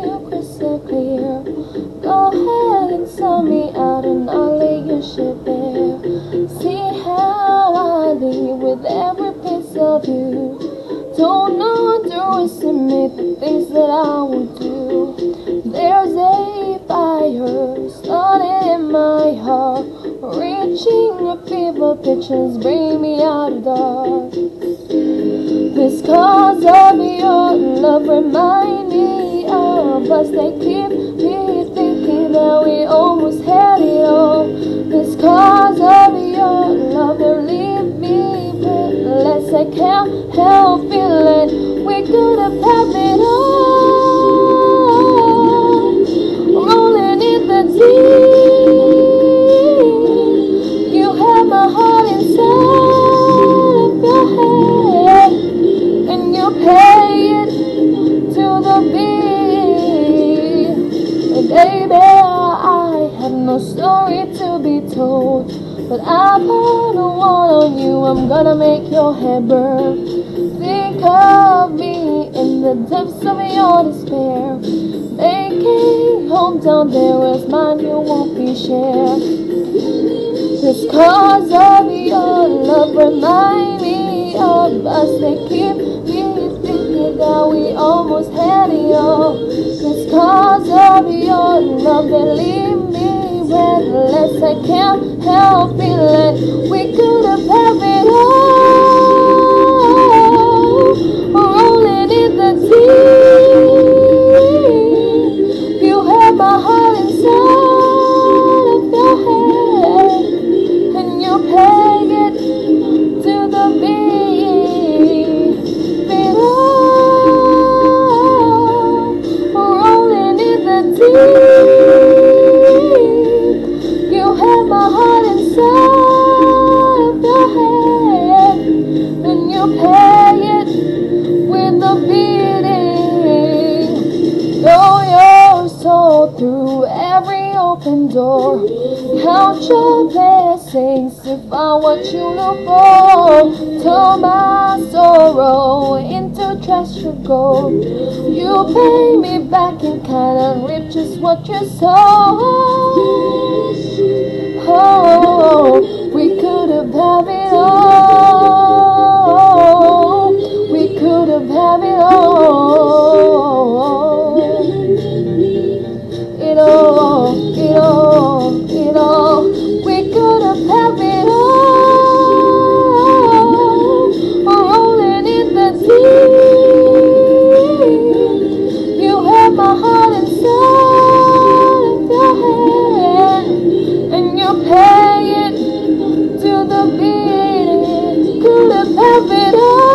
you crystal clear. Go ahead and sell me out and I'll lay your ship bare. See how I leave with every piece of you. Don't underestimate the things that I will do. There's a fire starting in my heart, reaching a fever pitch and bring me out of dark. This cause of your love remind me of us. They keep me thinking that we almost had it all. This cause of your love, they leave me breathless. I can't help feeling we could have had it all. Rolling in the deep, you have my heart inside of your head, and you pay it to the beat. Baby, I have no story to be told, but I put a one on you. I'm gonna make your head burn. Think of me in the depths of your despair, making home down there where's mine you won't be shared. This cause of your love remind me of us. They keep me thinking that we almost had it all. This cause of your love, they leave me breathless. I can't help feeling we could have had it all. Rolling in the deep, you have my heart inside of your head, and you pay it to the beat. Beat up, rolling in the deep, you have my heart inside of your head, and you pay it with the beating. Throw your soul through every open door. Count your blessings to find what you look for. Turn my sorrow into treasure gold. You pay me back in kind and reap just what you sow. Oh, we could have had it all. We could have had it all. It all, it all, it all. We could have had it all. Rolling in the deep, you have my heart inside of your head, and you pay it to the beat. Could have had it all.